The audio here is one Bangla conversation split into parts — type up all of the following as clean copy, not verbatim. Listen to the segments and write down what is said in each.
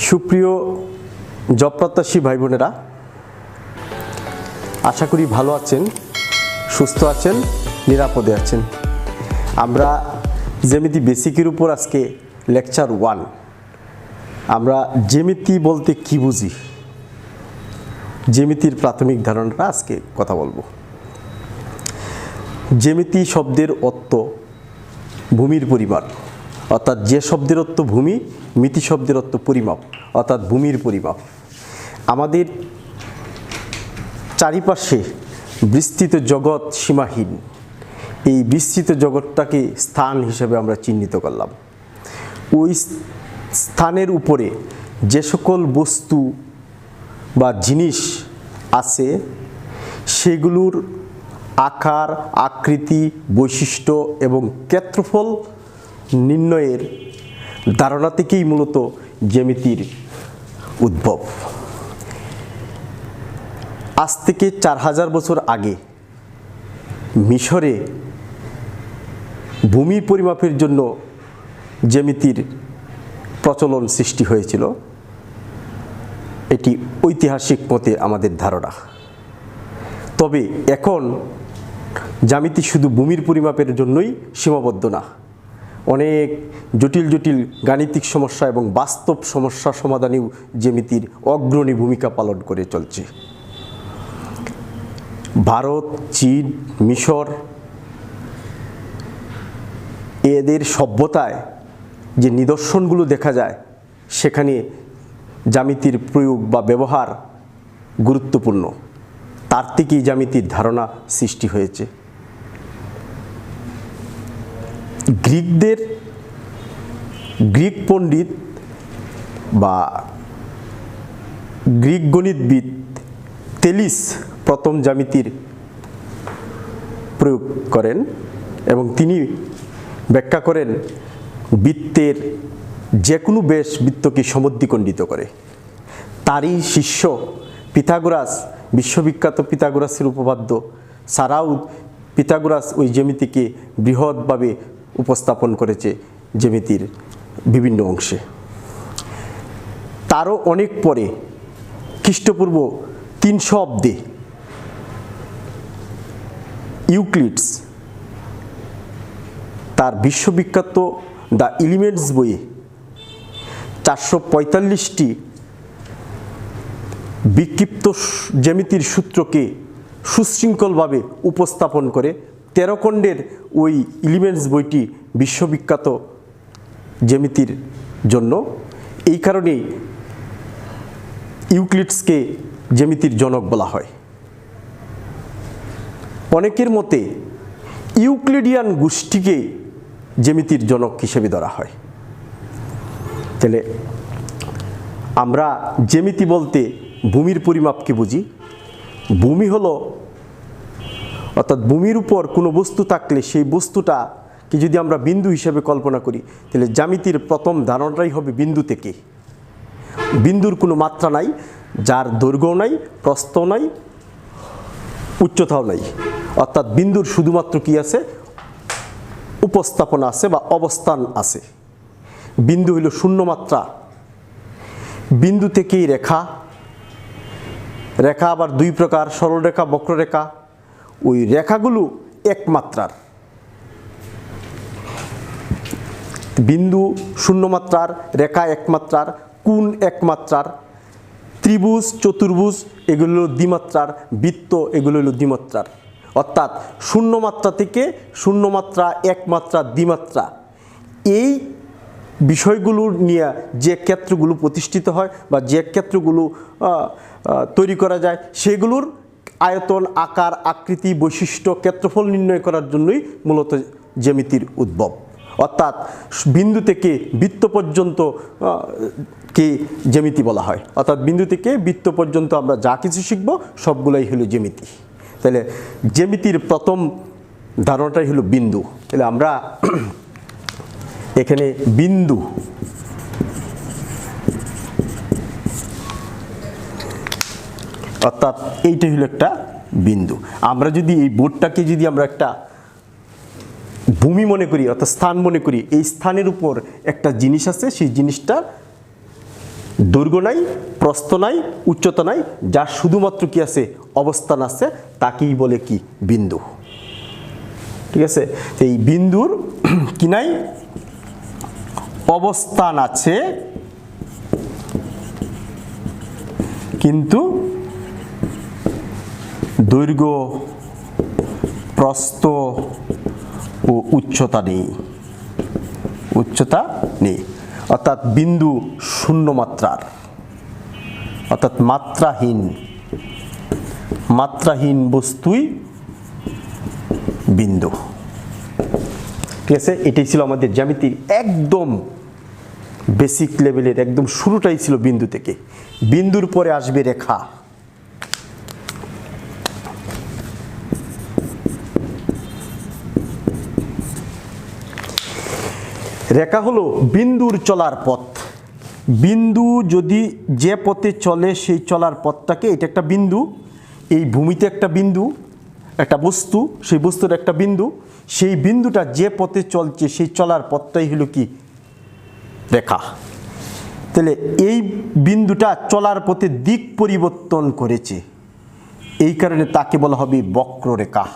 সুপ্রিয় জব প্রত্যাশী ভাই বোনেরা, আশা করি ভালো আছেন, সুস্থ আছেন, নিরাপদে আছেন। আমরা জ্যামিতি বেসিকের উপর আজকে লেকচার 1। আমরা জ্যামিতি বলতে কি বুঝি, জ্যামিতির প্রাথমিক ধারণাটা আজকে কথা বলবো। জ্যামিতি শব্দের অর্থ ভূমির পরিমাপ, অর্থাৎ যে শব্দের অর্থ ভূমি, মিতি শব্দের অর্থ পরিমাপ, অর্থাৎ ভূমির পরিমাপ। আমাদের চারিপাশে বিস্তৃত জগৎ সীমাহীন, এই বিস্তৃত জগৎটাকে স্থান হিসেবে আমরা চিহ্নিত করলাম। ওই স্থানের উপরে যে সকল বস্তু বা জিনিস আছে সেগুলোর আকার, আকৃতি, বৈশিষ্ট্য এবং ক্ষেত্রফল নির্ণয়ের ধারণা থেকেই মূলত জ্যামিতির উদ্ভব। আজ থেকে 4000 বছর আগে মিশরে ভূমির পরিমাপের জন্য জ্যামিতির প্রচলন সৃষ্টি হয়েছিল, এটি ঐতিহাসিক মতে আমাদের ধারণা। তবে এখন জ্যামিতি শুধু ভূমির পরিমাপের জন্যই সীমাবদ্ধ না, অনেক জটিল জটিল গাণিতিক সমস্যা এবং বাস্তব সমস্যা সমাধানেও জ্যামিতির অগ্রণী ভূমিকা পালন করে চলছে। ভারত, চীন, মিশর এদের সভ্যতায় যে নিদর্শনগুলো দেখা যায় সেখানে জ্যামিতির প্রয়োগ বা ব্যবহার গুরুত্বপূর্ণ। তার থেকেই জ্যামিতির ধারণা সৃষ্টি হয়েছে। গ্রিক পণ্ডিত বা গ্রিক গণিতবিদ তেলিস প্রথম জ্যামিতির প্রয়োগ করেন এবং তিনি ব্যাখ্যা করেন বৃত্তের যে কোনো ব্যাস বৃত্তকে সমদ্বিখণ্ডিত করে। তারই শিষ্য পিথাগোরাস, বিশ্ববিখ্যাত পিথাগোরাসের উপপাদ্য ছাড়াও পিথাগোরাস ওই জ্যামিতিকে বৃহৎভাবে উপস্থাপন করেছে জ্যামিতির বিভিন্ন অংশে। তারও অনেক পরে খ্রিস্টপূর্ব 300 অব্দে ইউক্লিডস তার বিশ্ববিখ্যাত দ্য এলিমেন্টস বইয়ে 445টি বিক্ষিপ্ত জ্যামিতির সূত্রকে সুশৃঙ্খলভাবে উপস্থাপন করে 13 খণ্ডের ওই এলিমেন্টস বইটি বিশ্ববিখ্যাত জ্যামিতির জন্য। এই কারণেই ইউক্লিডসকে জ্যামিতির জনক বলা হয়। অনেকের মতে ইউক্লিডিয়ান গোষ্ঠীকে জ্যামিতির জনক হিসেবে ধরা হয়। তাহলে আমরা জ্যামিতি বলতে ভূমির পরিমাপকে বুঝি। ভূমি হলো, অর্থাৎ ভূমির উপর কোনো বস্তু থাকলে সেই বস্তুটাকে যদি আমরা বিন্দু হিসেবে কল্পনা করি তাহলে জ্যামিতির প্রথম ধারণাটাই হবে বিন্দু থেকে। বিন্দুর কোনো মাত্রা নাই, যার দৈর্ঘ্যও নাই, প্রস্থও নাই, উচ্চতাও নাই, অর্থাৎ বিন্দুর শুধুমাত্র কি আছে, উপস্থাপনা আছে বা অবস্থান আছে। বিন্দু হইল শূন্য মাত্রা। বিন্দু থেকেই রেখা, রেখা আবার দুই প্রকার, সরলরেখা, বক্ররেখা। ওই রেখাগুলো একমাত্রার। বিন্দু শূন্য মাত্রার, রেখা একমাত্রার, কোণ একমাত্রার, ত্রিভুজ, চতুর্ভুজ এগুলো হলো দ্বিমাত্রার, বৃত্ত এগুলো হলো দ্বিমাত্রার। অর্থাৎ শূন্য মাত্রা থেকে শূন্য মাত্রা, একমাত্রা, দ্বিমাত্রা, এই বিষয়গুলো নিয়ে যে ক্ষেত্রগুলো প্রতিষ্ঠিত হয় বা যে ক্ষেত্রগুলো তৈরি করা যায় সেগুলোর আয়তন, আকার, আকৃতি, বৈশিষ্ট্য, ক্ষেত্রফল নির্ণয় করার জন্যই মূলত জ্যামিতির উদ্ভব। অর্থাৎ বিন্দু থেকে বৃত্ত পর্যন্ত কে জ্যামিতি বলা হয়। অর্থাৎ বিন্দু থেকে বৃত্ত পর্যন্ত আমরা যা কিছু শিখব সবগুলাই হলো জ্যামিতি। তাহলে জ্যামিতির প্রথম ধারণাটাই হলো বিন্দু। তাহলে আমরা এখানে বিন্দু, অর্থাৎ এইটাই হলো একটা বিন্দু। আমরা যদি এই বোর্ডটাকে যদি আমরা একটা ভূমি মনে করি, অর্থাৎ স্থান মনে করি, এই স্থানের উপর একটা জিনিস আছে, সেই জিনিসটা দৈর্ঘ্য নাই, প্রস্থ নাই, উচ্চতা নাই, যার শুধুমাত্র কি আছে, অবস্থান আছে, তাকেই বলে কি, বিন্দু। ঠিক আছে, এই বিন্দুর কি নাই, অবস্থান আছে, কিন্তু দৈর্ঘ্য, প্রস্থ ও উচ্চতা নেই, উচ্চতা নেই। অর্থাৎ বিন্দু শূন্য মাত্রার, অর্থাৎ মাত্রাহীন, মাত্রাহীন বস্তুই বিন্দু। ঠিক আছে, এটাই ছিল আমাদের জ্যামিতির একদম বেসিক লেভেলের, একদম শুরুটাই ছিল বিন্দু থেকে। বিন্দুর পরে আসবে রেখা। রেখা হলো বিন্দুর চলার পথ। বিন্দু যদি যে পথে চলে সেই চলার পথটাকে, এটা একটা বিন্দু, এই ভূমিতে একটা বিন্দু, একটা বস্তু, সেই বস্তুর একটা বিন্দু, সেই বিন্দুটা যে পথে চলছে সেই চলার পথটাই হলো কি, রেখা। তাহলে এই বিন্দুটা চলার পথে দিক পরিবর্তন করেছে, এই কারণে তাকে বলা হবে বক্ররেখা।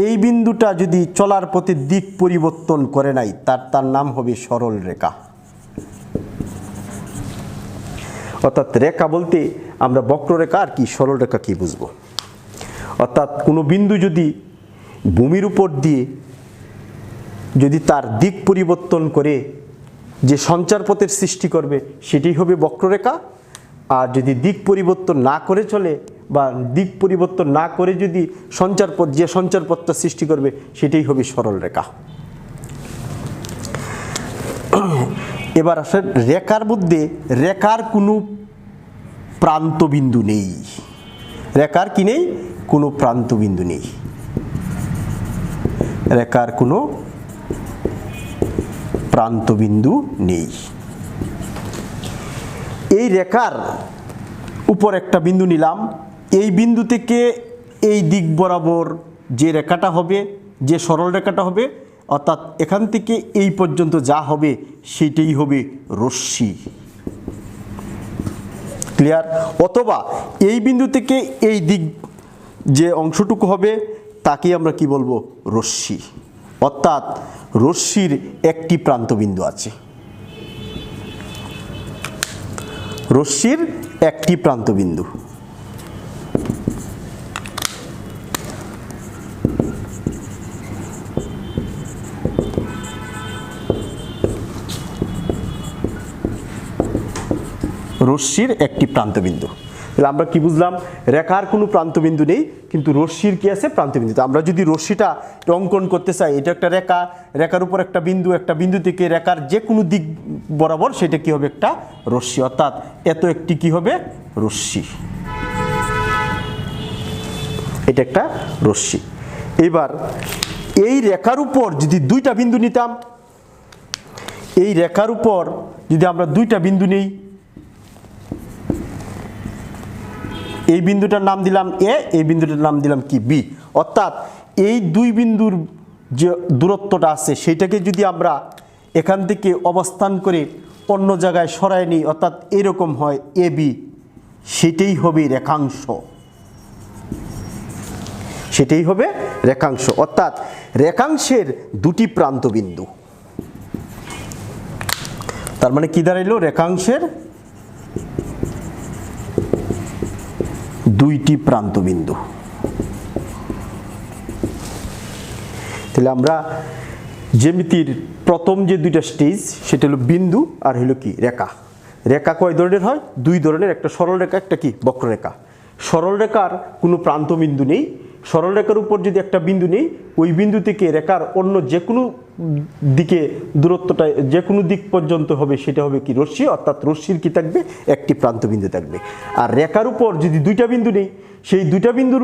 এই বিন্দুটা যদি চলার পথে দিক পরিবর্তন করে নাই, তার নাম হবে সরল রেখা। অর্থাৎ রেখা বলতে আমরা বক্ররেখা আর কি সরল রেখা কি বুঝবো। অর্থাৎ কোনো বিন্দু যদি ভূমির উপর দিয়ে যদি তার দিক পরিবর্তন করে যে সঞ্চার পথের সৃষ্টি করবে, সেটাই হবে বক্ররেখা। আর যদি দিক পরিবর্তন না করে চলে, বা দিক পরিবর্তন না করে যদি সঞ্চার পথ, যে সঞ্চার পথটা সৃষ্টি করবে, সেটাই হবে সরল রেখা। এবার আসেন রেখার মধ্যে, রেখার কোনো প্রান্তবিন্দু নেই। রেখার কি নেই, কোনো প্রান্তবিন্দু নেই। রেখার কোনো প্রান্তবিন্দু নেই। এই রেখার উপর একটা বিন্দু নিলাম, এই বিন্দু থেকে এই দিক বরাবর যে রেখাটা হবে, যে সরল রেখাটা হবে, অর্থাৎ এখান থেকে এই পর্যন্ত যা হবে সেটাই হবে রশ্মি। ক্লিয়ার? অথবা এই বিন্দু থেকে এই দিক যে অংশটুকু হবে তাকে আমরা কি বলবো, রশ্মি। অর্থাৎ রশ্মির একটি প্রান্তবিন্দু আছে, রশ্মির একটি প্রান্তবিন্দু। রশ্মির একটি প্রান্তবিন্দু। তাহলে আমরা কি বুঝলাম, রেখার কোনো প্রান্তবিন্দু নেই, কিন্তু রশ্মির কি আছে, প্রান্তবিন্দু। আমরা যদি রশ্মিটা অঙ্কন করতে চাই, এটা একটা রেখা, রেখার উপর একটা বিন্দু, একটা বিন্দু থেকে রেখার যে কোনো দিক বরাবর সেটা কি হবে, একটা রশ্মি। অর্থাৎ এত একটি কি হবে, রশ্মি। এটা একটা রশ্মি। এবার এই রেখার উপর যদি দুইটা বিন্দু নিতাম, এই রেখার উপর যদি আমরা দুইটা বিন্দু নেই, এই বিন্দুটার নাম দিলাম এ, এই বিন্দুটার নাম দিলাম কি, বি। অর্থাৎ এই দুই বিন্দুর যে দূরত্বটা আছে সেটাকে যদি আমরা এখান থেকে অবস্থান করে অন্য জায়গায় সরায় নিই, অর্থাৎ এরকম হয় এ বি, সেটাই হবে রেখাংশ, সেটাই হবে রেখাংশ। অর্থাৎ রেখাংশের দুটি প্রান্তবিন্দু। তার মানে কি দাঁড়াইলো, রেখাংশের দুইটি প্রান্তবিন্দু। তাহলে আমরা জ্যামিতির প্রথম যে দুইটা স্টেজ, সেটা হলো বিন্দু আর হলো কি, রেখা। রেখা কয় ধরনের হয়, দুই ধরনের, একটা সরল রেখা, একটা কি, বক্ররেখা। সরল রেখার কোনো প্রান্তবিন্দু নেই। সরল রেখার উপর যদি একটা বিন্দু নেই, ওই বিন্দু থেকে রেখার অন্য যে কোনো দিকে দূরত্বটা, যে কোনো দিক পর্যন্ত হবে সেটা হবে কি, রশ্মি। অর্থাৎ রশ্মির কি থাকবে, একটি প্রান্তবিন্দু থাকবে। আর রেখার উপর যদি দুইটা বিন্দু নেই, সেই দুইটা বিন্দুর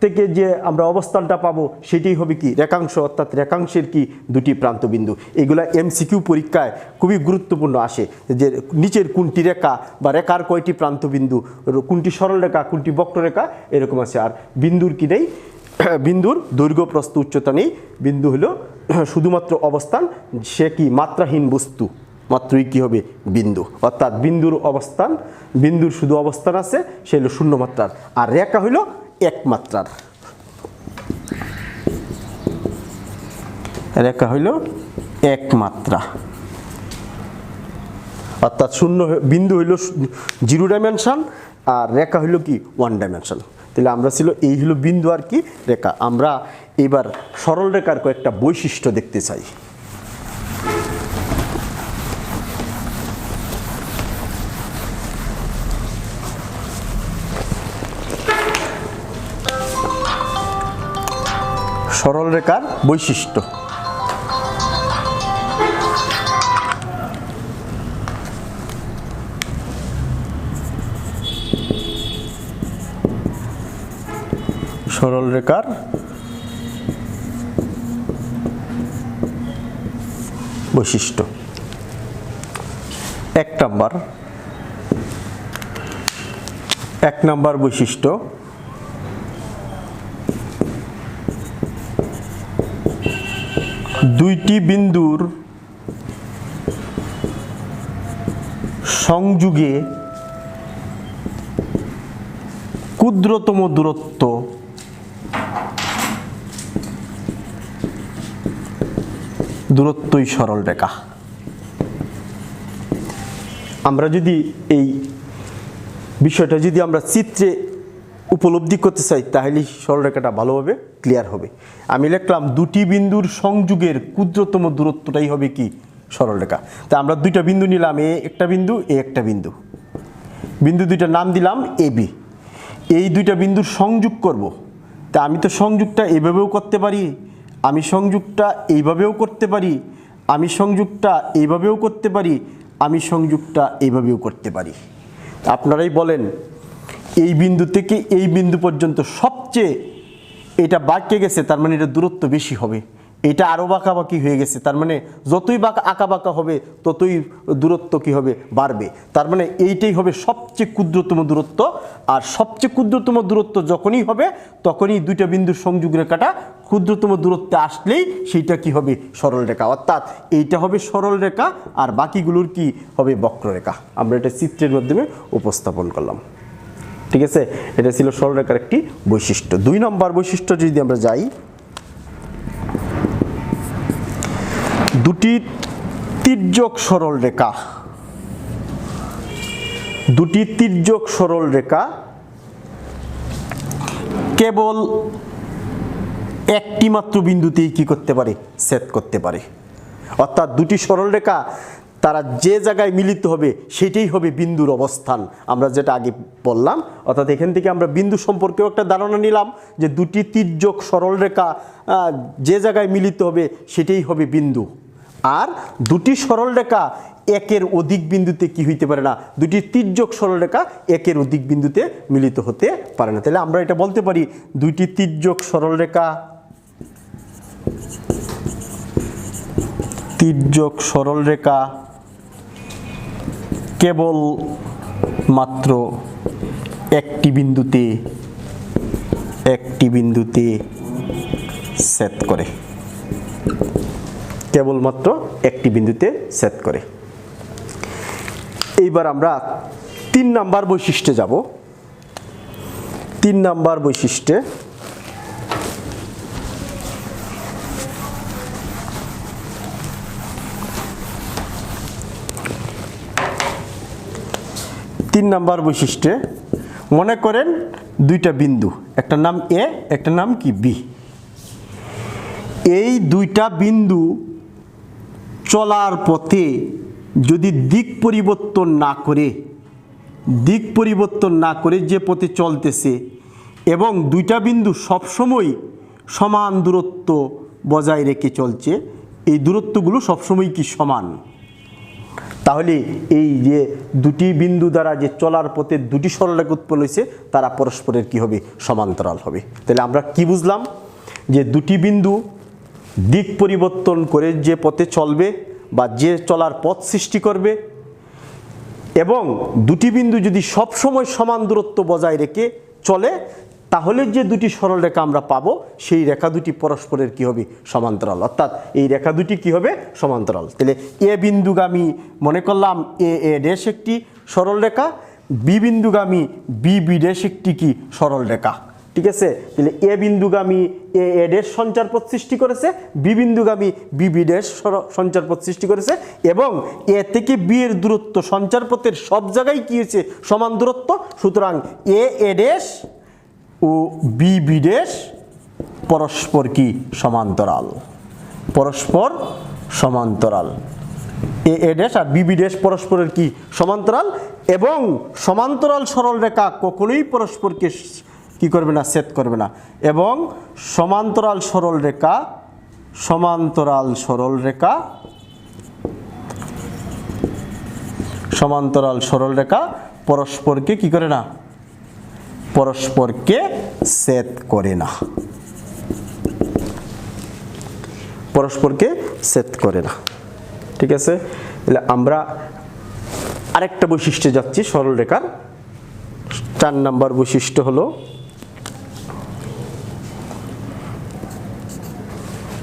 থেকে যে আমরা অবস্থানটা পাবো সেটাই হবে কি, রেখাংশ। অর্থাৎ রেখাংশের কি, দুটি প্রান্তবিন্দু। এগুলা এমসিকিউ পরীক্ষায় খুবই গুরুত্বপূর্ণ আসে, যে নিচের কোনটি রেখা বা রেখার কয়টি প্রান্তবিন্দু, কোনটি সরল রেখা, কোনটি বক্ররেখা, এরকম আছে। আর বিন্দুর কি নেই, বিন্দুর দৈর্ঘ্য, প্রস্থ, উচ্চতা নেই। বিন্দু হলো শুধুমাত্র অবস্থান, সে কি মাত্রাহীন বস্তু, মাত্রই কি হবে বিন্দু। অর্থাৎ বিন্দুর অবস্থান, বিন্দুর শুধু অবস্থান আছে, সে হলো শূন্য মাত্রার, আর রেখা হইল এক মাত্রার। রেখা হইল এক মাত্রা, অর্থাৎ বিন্দু হইল 0 ডাইমেনশন, আর রেখা হইল কি 1 ডাইমেনশন। তাহলে আমরা ছিল এই হলো বিন্দু আর কি রেখা। আমরা এবার সরল রেখার কয়েকটা বৈশিষ্ট্য দেখতে চাই। সরল রেখার বৈশিষ্ট্য। সরল রেখার বৈশিষ্ট্য। 1 নাম্বার বৈশিষ্ট্য, দুইটি বিন্দুর সংযোগে ক্ষুদ্রতম দূরত্বই সরল রেখা। আমরা যদি এই বিষয়টা যদি আমরা চিত্রে উপলব্ধি করতে চাই, তাহলে সরল রেখাটা ভালোভাবে ক্লিয়ার হবে। আমি লিখলাম দুটি বিন্দুর সংযোগের ক্ষুদ্রতম দূরত্বটাই হবে কি সরল রেখা। তা আমরা দুইটা বিন্দু নিলাম, এ একটা বিন্দু, এ একটা বিন্দু, বিন্দু দুইটার নাম দিলাম এ বি। এই দুইটা বিন্দুর সংযোগ করব। তা আমি তো সংযোগটা এইভাবেও করতে পারি, আমি সংযোগটা এইভাবেও করতে পারি, আমি সংযোগটা এইভাবেও করতে পারি, আমি সংযোগটা এইভাবেও করতে পারি। আপনারাই বলেন, এই বিন্দু থেকে এই বিন্দু পর্যন্ত সবচেয়ে এটা বাঁকে গেছে, তার মানে এটা দূরত্ব বেশি হবে। এটা আরও বাঁকাবাঁকি হয়ে গেছে, তার মানে যতই আঁকা বাঁকা হবে ততই দূরত্ব কি হবে বাড়বে। তার মানে এইটাই হবে সবচেয়ে ক্ষুদ্রতম দূরত্ব। আর সবচেয়ে ক্ষুদ্রতম দূরত্ব যখনই হবে, তখনই দুইটা বিন্দুর সংযোগ রেখাটা ক্ষুদ্রতম দূরত্বে আসলেই সেইটা কি হবে সরল রেখা। অর্থাৎ এইটা হবে সরল রেখা, আর বাকিগুলোর কি হবে বক্ররেখা। আমরা এটা চিত্রের মাধ্যমে উপস্থাপন করলাম। ঠিক আছে, এটা ছিল সরল রেখার একটি বৈশিষ্ট্য। 2 নম্বর বৈশিষ্ট্য যদি আমরা যাই, দুটি তির্যক সরল রেখা, দুটি তির্যক সরল রেখা কেবল একটি মাত্র বিন্দুতেই কি করতে পারে ছেদ করতে পারে। অর্থাৎ দুটি সরল রেখা তারা যে জায়গায় মিলিত হবে সেটাই হবে বিন্দুর অবস্থান, আমরা যেটা আগে বললাম। অর্থাৎ এখান থেকে আমরা বিন্দু সম্পর্কেও একটা ধারণা নিলাম যে দুটি তির্যক সরল রেখা যে জায়গায় মিলিত হবে সেটাই হবে বিন্দু। আর দুটি সরল রেখা একের অধিক বিন্দুতে কি হইতে পারে না, দুটি তির্যক সরল রেখা একের অধিক বিন্দুতে মিলিত হতে পারে না। তাহলে আমরা এটা বলতে পারি, দুইটি তির্যক সরল রেখা, তির্যক সরল রেখা কেবল মাত্র একটি বিন্দুতে ছেদ করে, কেবলমাত্র একটি বিন্দুতে ছেদ করে। এইবার আমরা 3 নাম্বার বৈশিষ্ট্যে যাব। 3 নাম্বার বৈশিষ্ট্যে মনে করেন দুইটা বিন্দু, একটা নাম এ, একটা নাম কি বি। এই দুইটা বিন্দু চলার পথে যদি দিক পরিবর্তন না করে যে পথে চলতেছে, এবং দুইটা বিন্দু সবসময় সমান দূরত্ব বজায় রেখে চলছে, এই দূরত্বগুলো সবসময় কি সমান, তাহলে এই যে দুটি বিন্দু দ্বারা যে চলার পথে দুটি সরলরেখা উৎপন্ন হয়েছে তারা পরস্পরের কি হবে সমান্তরাল হবে। তাহলে আমরা কি বুঝলাম, যে দুটি বিন্দু দিক পরিবর্তন করে যে পথে চলবে বা যে চলার পথ সৃষ্টি করবে, এবং দুটি বিন্দু যদি সব সময় সমান দূরত্ব বজায় রেখে চলে, তাহলে যে দুটি সরল রেখা আমরা পাবো সেই রেখা দুটি পরস্পরের কি হবে সমান্তরাল, অর্থাৎ এই রেখা দুটি কি হবে সমান্তরাল। তাহলে এ বিন্দুগামী মনে করলাম এ এ ড্যাশ একটি সরল রেখা, বি বিন্দুগামী বি বি ড্যাশ একটি কি সরল রেখা, ঠিক আছে। তাহলে এ বিন্দুগামী এ এ ড্যাশ সঞ্চারপথ সৃষ্টি করেছে, বি বিন্দুগামী বি বি ড্যাশ সঞ্চারপথ সৃষ্টি করেছে, এবং এ থেকে বি এর দূরত্ব সঞ্চারপথের সব জায়গায় কি হয়েছে সমান দূরত্ব। সুতরাং এ a dash O B B dash পরস্পর কি সমান্তরাল, পরস্পর সমান্তরাল। এ a dash R B B dash পরস্পরের কি সমান্তরাল, এবং সমান্তরাল সরল রেখা কখনোই পরস্পরকে কি করবে না ছেদ করবে না, এবং সমান্তরাল সরল রেখা সমান্তরাল সরল রেখা সমান্তরাল সরল রেখা পরস্পরকে কি করে না পরস্পরকে ছেদ করে না, পরস্পরকে ছেদ করে না, ঠিক আছে। তাহলে আমরা আরেকটা বৈশিষ্ট্যে যাচ্ছি সরল রেখার। 4 নম্বর বৈশিষ্ট্য হলো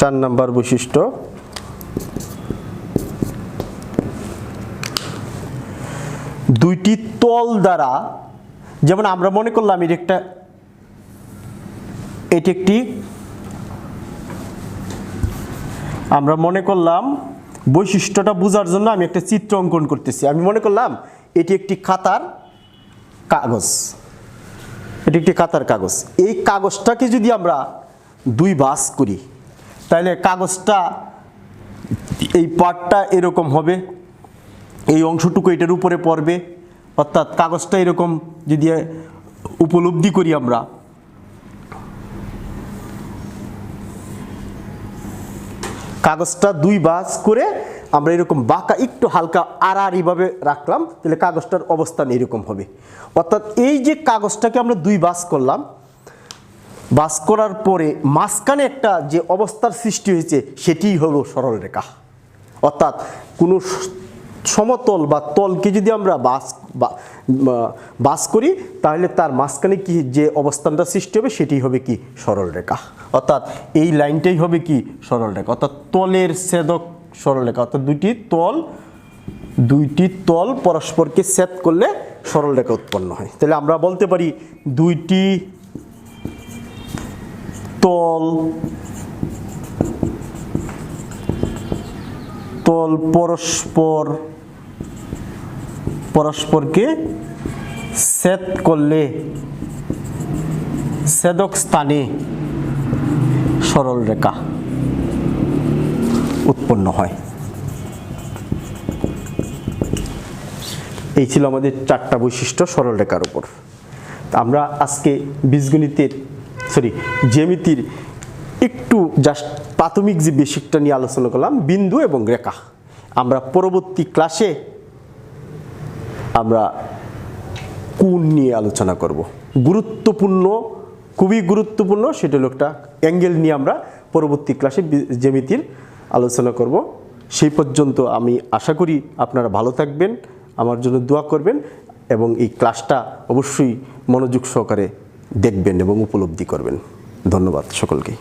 4 নম্বর বৈশিষ্ট্য দুইটি তল দ্বারা, যেমন আমরা মনে করলাম এটি একটি আমরা মনে করলাম বৈশিষ্ট্যটা বোঝার জন্য আমি একটা চিত্র অঙ্কন করতেছি। আমি মনে করলাম এটি একটি খাতার কাগজ, এটি একটি খাতার কাগজ। এই কাগজটাকে যদি আমরা দুই ভাঁজ করি তাহলে কাগজটা এই পার্টটা এরকম হবে, এই অংশটুকু এটার উপরে পড়বে, অর্থাৎ কাগজটা এরকম যদি উপলব্ধি করি আমরা, কাগজটা দুই ভাঁজ করে আমরা এরকম বাঁকা একটু হালকা আড়াআড়িভাবে রাখলাম, তাহলে কাগজটার অবস্থান এরকম হবে। অর্থাৎ এই যে কাগজটাকে আমরা দুই ভাঁজ করলাম, ভাঁজ করার পরে মাঝখানে একটা যে অবস্থার সৃষ্টি হয়েছে সেটিই হলো সরল রেখা। অর্থাৎ কোনো সমতল বা তলকে যদি আমরা ভাঁজ করি তাহলে তার মাঝখানে কি যে অবস্থানটা সৃষ্টি হবে সেটি হবে কি সরল রেখা। অর্থাৎ এই লাইনটাই হবে কি সরল রেখা, অর্থাৎ তলের ছেদক সরল রেখা। অর্থাৎ দুইটি তল পরস্পরকে ছেদ করলে সরল রেখা উৎপন্ন হয়। তাহলে আমরা বলতে পারি দুইটি তল পরস্পরকে ছেদ করলে ছেদক স্থানে সরল রেখা উৎপন্ন হয়। এই ছিল আমাদের 4টা বৈশিষ্ট্য সরল রেখার উপর। আমরা আজকে জ্যামিতির একটু জাস্ট প্রাথমিক যে বেসিকটা নিয়ে আলোচনা করলাম, বিন্দু এবং রেখা। আমরা পরবর্তী ক্লাসে আমরা কোণ নিয়ে আলোচনা করব। গুরুত্বপূর্ণ, খুবই গুরুত্বপূর্ণ, সেটা হলো একটা অ্যাঙ্গেল নিয়ে আমরা পরবর্তী ক্লাসে জ্যামিতির আলোচনা করব। সেই পর্যন্ত আমি আশা করি আপনারা ভালো থাকবেন, আমার জন্য দোয়া করবেন এবং এই ক্লাসটা অবশ্যই মনোযোগ সহকারে দেখবেন এবং উপলব্ধি করবেন। ধন্যবাদ সকলকে।